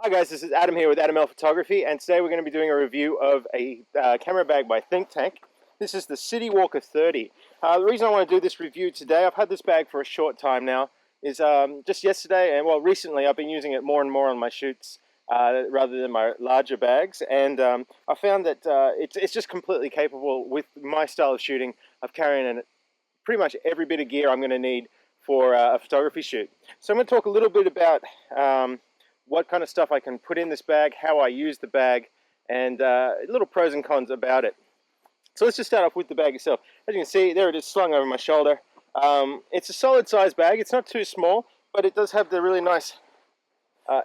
Hi guys, this is Adam here with Adam L Photography, and today we're going to be doing a review of a camera bag by Think Tank. This is the City Walker 30. The reason I want to do this review today, I've had this bag for a short time now, is just yesterday, and well recently I've been using it more and more on my shoots rather than my larger bags, and I found that it's just completely capable with my style of shooting of carrying in pretty much every bit of gear I'm going to need for a photography shoot. So I'm going to talk a little bit about what kind of stuff I can put in this bag, how I use the bag, and little pros and cons about it. So let's just start off with the bag itself. As you can see, there it is slung over my shoulder. It's a solid size bag. It's not too small, but it does have the really nice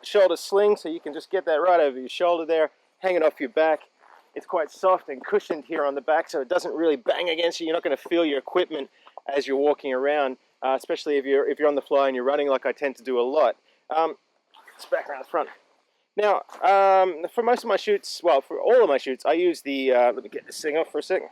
shoulder sling, so you can just get that right over your shoulder there, hang it off your back. It's quite soft and cushioned here on the back, so it doesn't really bang against you. You're not going to feel your equipment as you're walking around, especially if you're on the fly and you're running like I tend to do a lot. It's back around the front. Now, for most of my shoots, well, for all of my shoots, I use the, let me get this thing off for a second.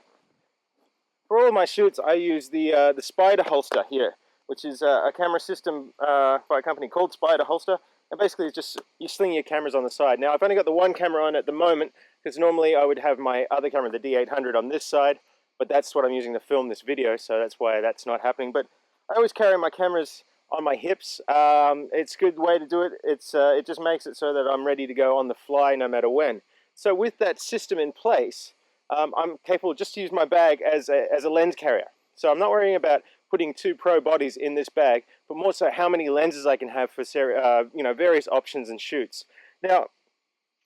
For all of my shoots, I use the Spider holster here, which is a camera system by a company called Spider Holster. And basically, it's just, you sling your cameras on the side. Now, I've only got the one camera on at the moment, because normally I would have my other camera, the D800, on this side, but that's what I'm using to film this video, so that's why that's not happening. But I always carry my cameras on my hips. It's a good way to do it. It just makes it so that I'm ready to go on the fly no matter when. So with that system in place, I'm capable just to use my bag as a lens carrier. So I'm not worrying about putting two pro bodies in this bag, but more so how many lenses I can have for various options and shoots. Now,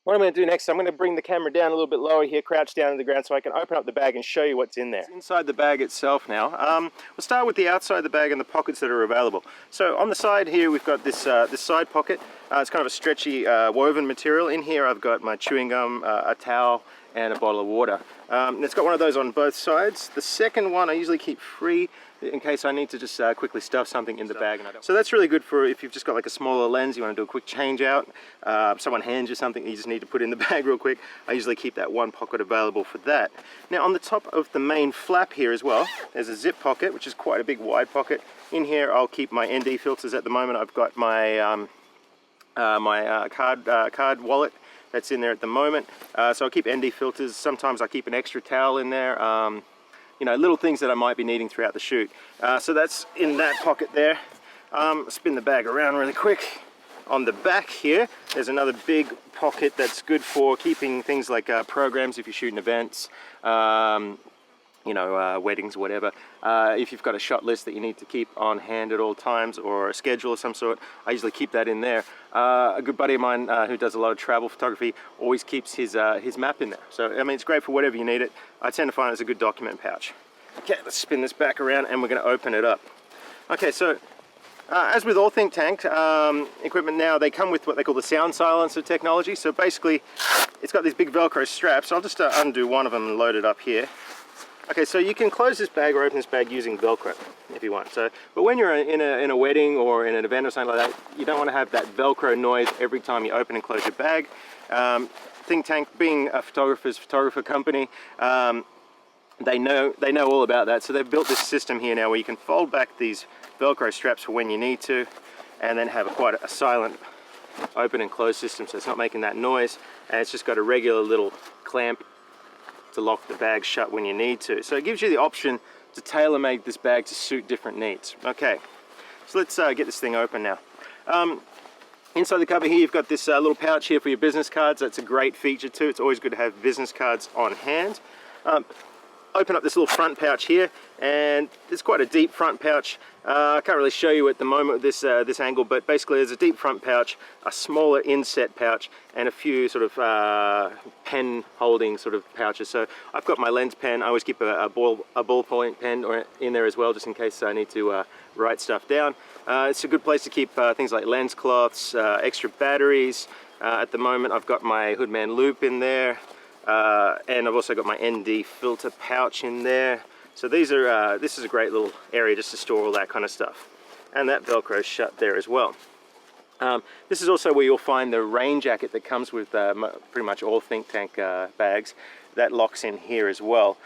what I'm going to do next, I'm going to bring the camera down a little bit lower here, crouch down to the ground so I can open up the bag and show you what's in there. It's inside the bag itself now. We'll start with the outside of the bag and the pockets that are available. So on the side here we've got this side pocket. It's kind of a stretchy woven material. In here I've got my chewing gum, a towel and a bottle of water. It's got one of those on both sides. The second one I usually keep free in case I need to just quickly stuff something in the bag. So that's really good for if you've just got like a smaller lens, you want to do a quick change out, someone hands you something you just need to put in the bag real quick. I usually keep that one pocket available for that. Now on the top of the main flap here as well, there's a zip pocket, which is quite a big wide pocket. In here I'll keep my ND filters. At the moment I've got my card wallet that's in there at the moment, so I'll keep ND filters. Sometimes I keep an extra towel in there, you know, little things that I might be needing throughout the shoot. So that's in that pocket there. Spin the bag around really quick. On the back here, there's another big pocket that's good for keeping things like programs if you're shooting events, you know, weddings, whatever. If you've got a shot list that you need to keep on hand at all times, or a schedule of some sort, I usually keep that in there. A good buddy of mine who does a lot of travel photography always keeps his map in there. So, I mean, it's great for whatever you need it. I tend to find it's a good document pouch. Okay, let's spin this back around and we're going to open it up. Okay, so as with all Think Tank equipment now, they come with what they call the sound silencer technology. So basically, it's got these big Velcro straps. I'll just undo one of them and load it up here. Okay, so you can close this bag or open this bag using Velcro if you want. So, but when you're in a wedding or in an event or something like that, you don't want to have that Velcro noise every time you open and close your bag. Think Tank, being a photographer company, they know all about that. So they've built this system here now where you can fold back these Velcro straps for when you need to, and then have quite a silent open and close system, so it's not making that noise, and it's just got a regular little clamp to lock the bag shut when you need to. So it gives you the option to tailor-make this bag to suit different needs. Okay, so let's get this thing open now. Inside the cover here, you've got this little pouch here for your business cards. That's a great feature too. It's always good to have business cards on hand. Open up this little front pouch here, and it's quite a deep front pouch. I can't really show you at the moment with this angle, but basically there's a deep front pouch, a smaller inset pouch, and a few sort of pen holding sort of pouches. So I've got my lens pen. I always keep a ballpoint pen in there as well, just in case I need to write stuff down. It's a good place to keep things like lens cloths, extra batteries. At the moment I've got my Hoodman loop in there. And I've also got my ND filter pouch in there. So these are this is a great little area just to store all that kind of stuff. And that Velcro is shut there as well. This is also where you'll find the rain jacket that comes with pretty much all Think Tank bags. That locks in here as well.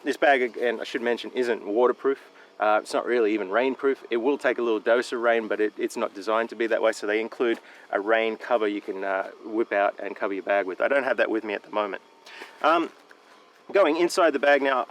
This bag, again, I should mention, isn't waterproof. It's not really even rainproof. It will take a little dose of rain, but it's not designed to be that way. So they include a rain cover you can whip out and cover your bag with. I don't have that with me at the moment. Going inside the bag now,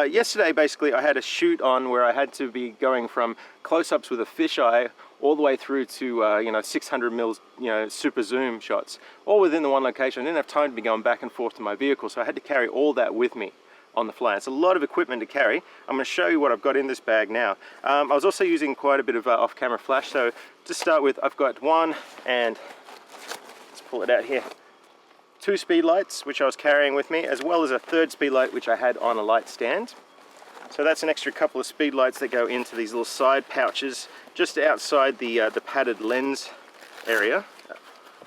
yesterday basically I had a shoot on where I had to be going from close-ups with a fisheye all the way through to 600 mils, super zoom shots, all within the one location. I didn't have time to be going back and forth to my vehicle, so I had to carry all that with me on the fly. It's a lot of equipment to carry. I'm going to show you what I've got in this bag now. I was also using quite a bit of off-camera flash, so to start with, I've got one, and let's pull it out here, 2 speed lights which I was carrying with me, as well as a 3rd speed light which I had on a light stand. So that's an extra couple of speed lights that go into these little side pouches just outside the padded lens area.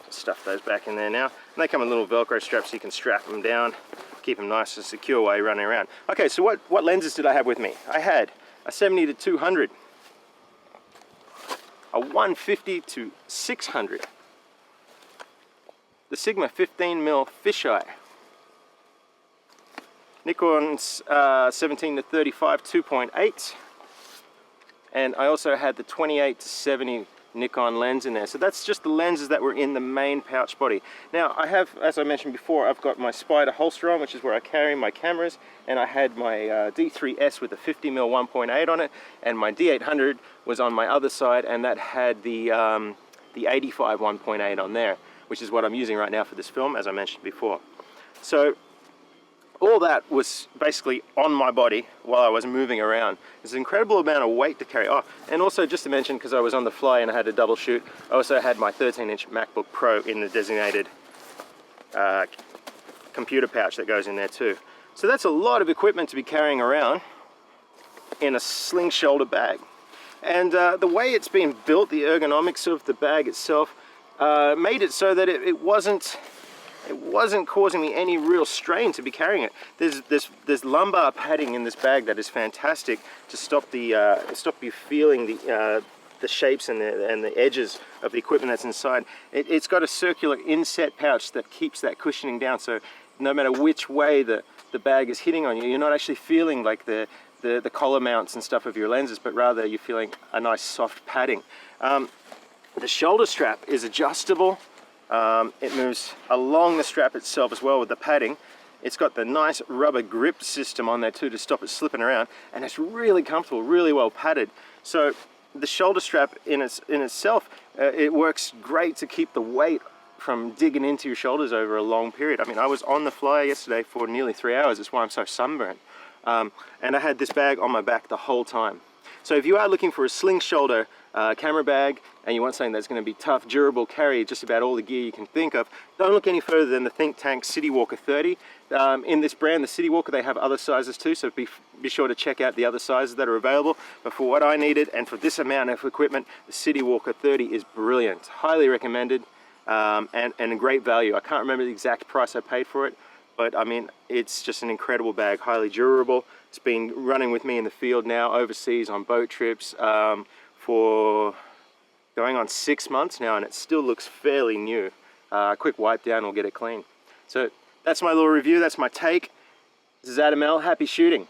Stuff those back in there now, and they come with little Velcro straps so you can strap them down, keep them nice and secure while you're running around. Okay, so what lenses did I have with me? I had a 70 to 200, a 150 to 600, the Sigma 15mm fisheye, Nikon's 17 to 35 2.8, and I also had the 28 to 70 Nikon lens in there. So that's just the lenses that were in the main pouch body. Now I have, as I mentioned before, I've got my Spider holster on, which is where I carry my cameras, and I had my D3S with a 50mm 1.8 on it, and my D800 was on my other side, and that had the 85 1.8 on there, which is what I'm using right now for this film, as I mentioned before. So all that was basically on my body while I was moving around. There's an incredible amount of weight to carry. Oh, and also just to mention, because I was on the fly and I had a double shoot, I also had my 13-inch MacBook Pro in the designated computer pouch that goes in there too. So that's a lot of equipment to be carrying around in a sling shoulder bag. And the way it's been built, the ergonomics of the bag itself, made it so that it wasn't causing me any real strain to be carrying it. There's lumbar padding in this bag that is fantastic to stop you feeling the shapes and the edges of the equipment that's inside. It's got a circular inset pouch that keeps that cushioning down, so no matter which way the bag is hitting on you, you're not actually feeling like the collar mounts and stuff of your lenses, but rather you're feeling a nice soft padding. The shoulder strap is adjustable. It moves along the strap itself as well with the padding. It's got the nice rubber grip system on there too to stop it slipping around, and it's really comfortable, really well padded. So the shoulder strap in itself, it works great to keep the weight from digging into your shoulders over a long period. I mean, I was on the fly yesterday for nearly 3 hours. That's why I'm so sunburned. And I had this bag on my back the whole time. So if you are looking for a sling shoulder camera bag, and you want something that's going to be tough, durable, carry just about all the gear you can think of, don't look any further than the Think Tank City Walker 30. In this brand, the City Walker, they have other sizes too, so be sure to check out the other sizes that are available. But for what I needed, and for this amount of equipment, the City Walker 30 is brilliant. Highly recommended, and a great value. I can't remember the exact price I paid for it, but I mean, it's just an incredible bag, highly durable. It's been running with me in the field now, overseas on boat trips, for going on 6 months now, and it still looks fairly new. A quick wipe down will get it clean. So that's my little review, that's my take. This is Adam L, happy shooting.